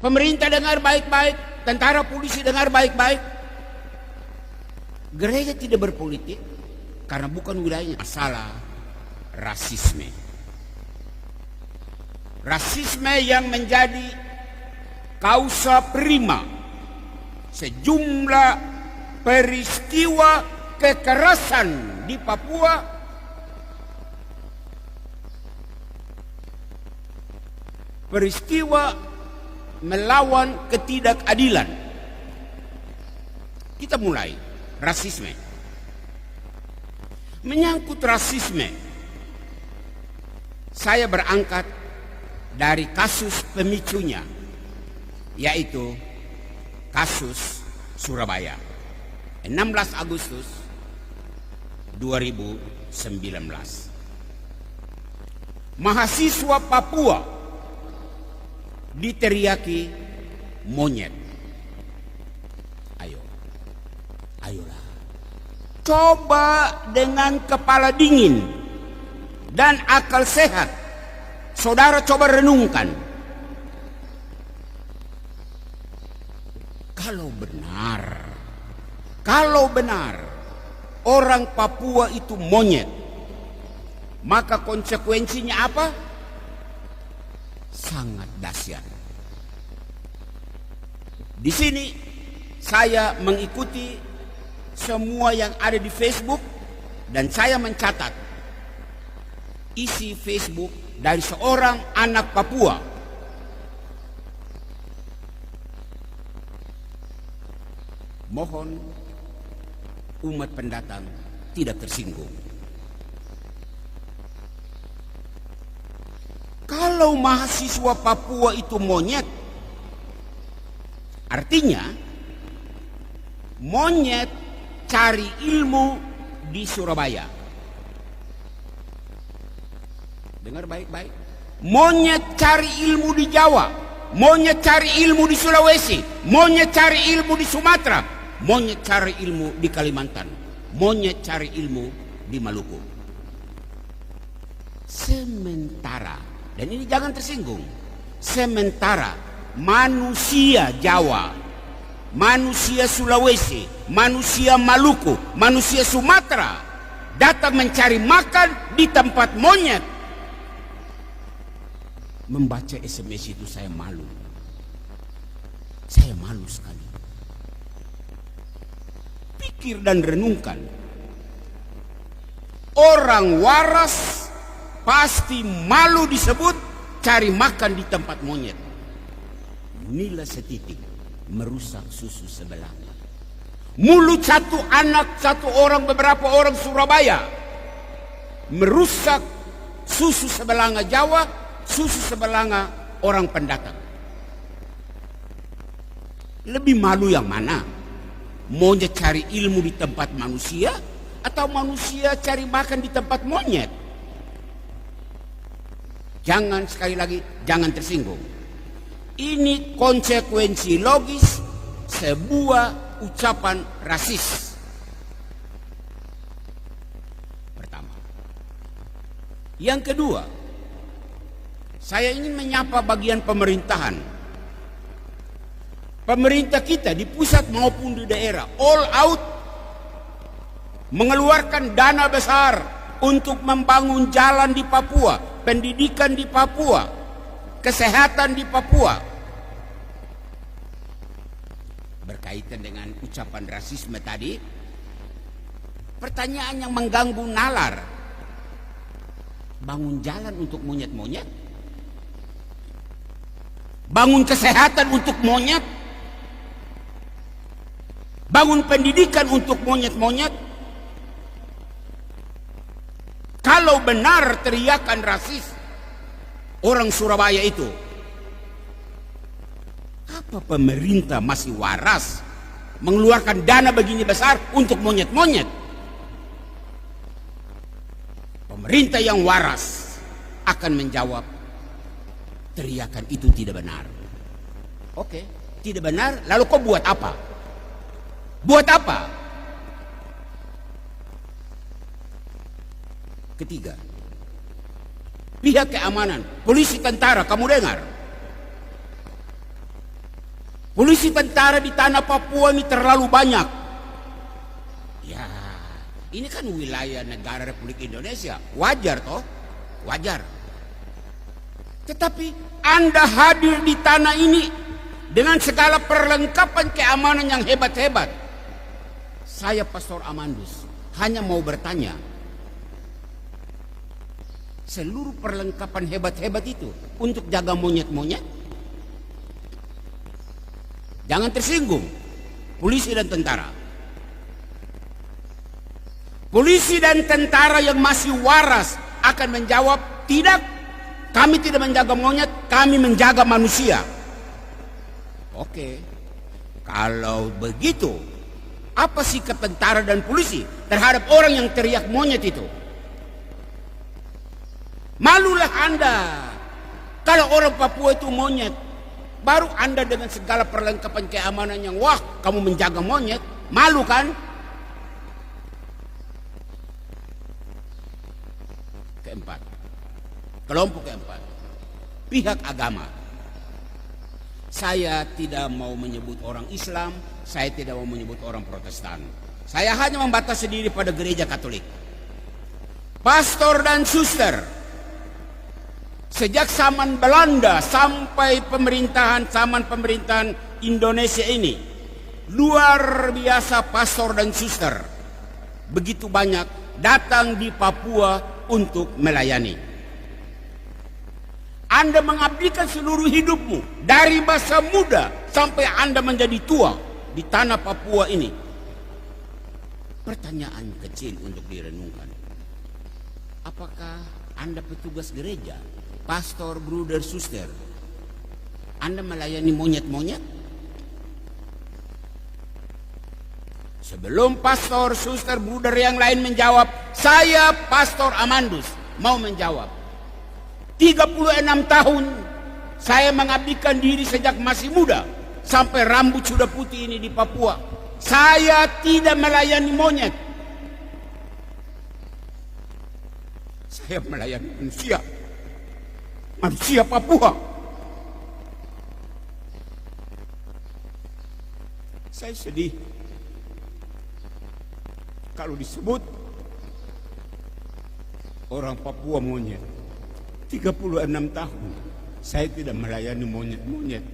Pemerintah dengar baik-baik, tentara polisi dengar baik-baik. Gereja tidak berpolitik karena bukan wilayahnya. Masalah rasisme. Rasisme yang menjadi kausa prima sejumlah peristiwa kekerasan di Papua, peristiwa melawan ketidakadilan. Kita mulai rasisme. Menyangkut rasisme, saya berangkat dari kasus pemicunya, yaitu kasus Surabaya 16 Agustus 2019. Mahasiswa Papua diteriaki monyet. Ayolah. Coba dengan kepala dingin dan akal sehat, saudara coba renungkan. Kalau benar orang Papua itu monyet, maka konsekuensinya apa? Sangat dahsyat. Di sini saya mengikuti semua yang ada di Facebook dan saya mencatat isi Facebook dari seorang anak Papua. Mohon umat pendatang tidak tersinggung. Kalau mahasiswa Papua itu monyet, artinya monyet cari ilmu di Surabaya. Dengar baik-baik. Monyet cari ilmu di Jawa, monyet cari ilmu di Sulawesi, monyet cari ilmu di Sumatera, monyet cari ilmu di Kalimantan, monyet cari ilmu di Maluku. Sementara, dan ini jangan tersinggung, sementara manusia Jawa, manusia Sulawesi, manusia Maluku, manusia Sumatera datang mencari makan di tempat monyet. Membaca SMS itu saya malu. Saya malu sekali. Pikir dan renungkan. Orang waras pasti malu disebut cari makan di tempat monyet. Inilah setitik merusak susu sebelanga. Mulut satu anak, satu orang, beberapa orang Surabaya merusak susu sebelanga Jawa, susu sebelanga orang pendatang. Lebih malu yang mana? Monyet cari ilmu di tempat manusia atau manusia cari makan di tempat monyet? Jangan, sekali lagi, jangan tersinggung. Ini konsekuensi logis sebuah ucapan rasis. Pertama. Yang kedua, saya ingin menyapa bagian pemerintahan. Pemerintah kita di pusat maupun di daerah all out mengeluarkan dana besar untuk membangun jalan di Papua, pendidikan di Papua, kesehatan di Papua. Berkaitan dengan ucapan rasisme tadi, pertanyaan yang mengganggu nalar, bangun jalan untuk monyet-monyet, bangun kesehatan untuk monyet, bangun pendidikan untuk monyet-monyet. Kalau benar teriakan rasis orang Surabaya itu, apa pemerintah masih waras mengeluarkan dana begini besar untuk monyet-monyet? Pemerintah yang waras akan menjawab, teriakan itu tidak benar. Oke, tidak benar, lalu kau buat apa? Buat apa? Ketiga, pihak keamanan, polisi, tentara, kamu dengar? Polisi tentara di tanah Papua ini terlalu banyak. Ya, ini kan wilayah negara Republik Indonesia. Wajar toh? Wajar. Tetapi Anda hadir di tanah ini dengan segala perlengkapan keamanan yang hebat-hebat. Saya Pastor Amandus hanya mau bertanya, seluruh perlengkapan hebat-hebat itu untuk jaga monyet-monyet? Jangan tersinggung, polisi dan tentara. Polisi dan tentara yang masih waras akan menjawab, tidak, kami tidak menjaga monyet, kami menjaga manusia. Oke, kalau begitu, apa sikap tentara dan polisi terhadap orang yang teriak monyet itu? Malulah Anda kalau orang Papua itu monyet. Baru Anda dengan segala perlengkapan keamanan yang wah, kamu menjaga monyet. Malu kan? Keempat, kelompok keempat, pihak agama. Saya tidak mau menyebut orang Islam, saya tidak mau menyebut orang Protestan. Saya hanya membatasi diri pada gereja Katolik. Pastor dan suster, sejak zaman Belanda sampai zaman pemerintahan Indonesia ini, luar biasa pastor dan suster begitu banyak datang di Papua untuk melayani. Anda mengabdikan seluruh hidupmu dari masa muda sampai Anda menjadi tua di tanah Papua ini. Pertanyaan kecil untuk direnungkan. Apakah Anda petugas gereja, pastor, bruder, suster, Anda melayani monyet-monyet? Sebelum pastor, suster, bruder yang lain menjawab, saya Pastor Amandus mau menjawab. 36 tahun saya mengabdikan diri sejak masih muda sampai rambut sudah putih ini di Papua. Saya tidak melayani monyet. Saya melayani manusia. Manusia Papua. Saya sedih kalau disebut orang Papua monyet. 36 tahun saya tidak melayani monyet-monyet.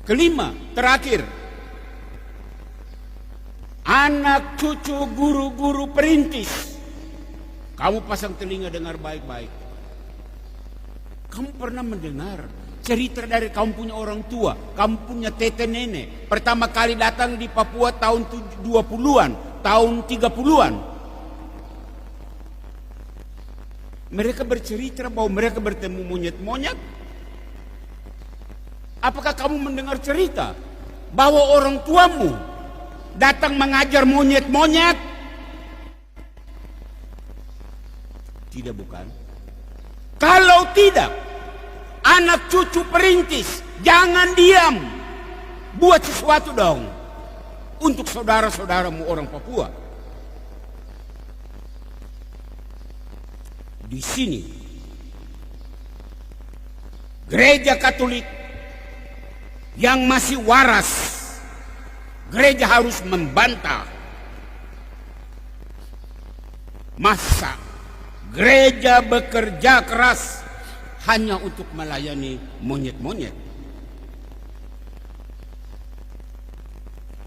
Kelima, terakhir, anak cucu guru-guru perintis. Kamu pasang telinga dengar baik-baik. Kamu pernah mendengar cerita dari kamu punya orang tua, kamu punya tete nenek, pertama kali datang di Papua tahun 20-an, tahun 30-an. Mereka bercerita bahwa mereka bertemu monyet-monyet. Apakah kamu mendengar cerita bahwa orang tuamu datang mengajar monyet-monyet? Tidak, bukan? Kalau tidak, anak cucu perintis, jangan diam. Buat sesuatu dong untuk saudara-saudaramu orang Papua. Di sini gereja Katolik yang masih waras, gereja harus membantah. Masa gereja bekerja keras hanya untuk melayani monyet-monyet?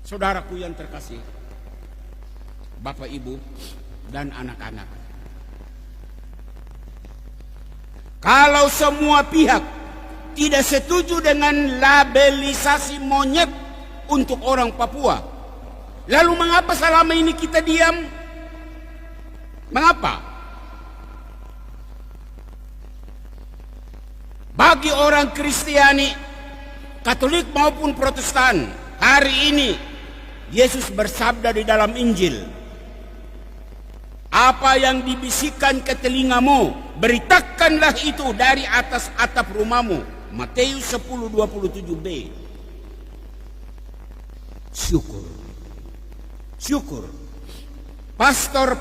Saudaraku yang terkasih, Bapak, Ibu, dan anak-anak, kalau semua pihak tidak setuju dengan labelisasi monyet untuk orang Papua, lalu mengapa selama ini kita diam? Mengapa? Bagi orang Kristiani, Katolik maupun Protestan, hari ini Yesus bersabda di dalam Injil, apa yang dibisikkan ke telingamu, beritakanlah itu dari atas atap rumahmu. Matius 10:27b. Syukur. Pastor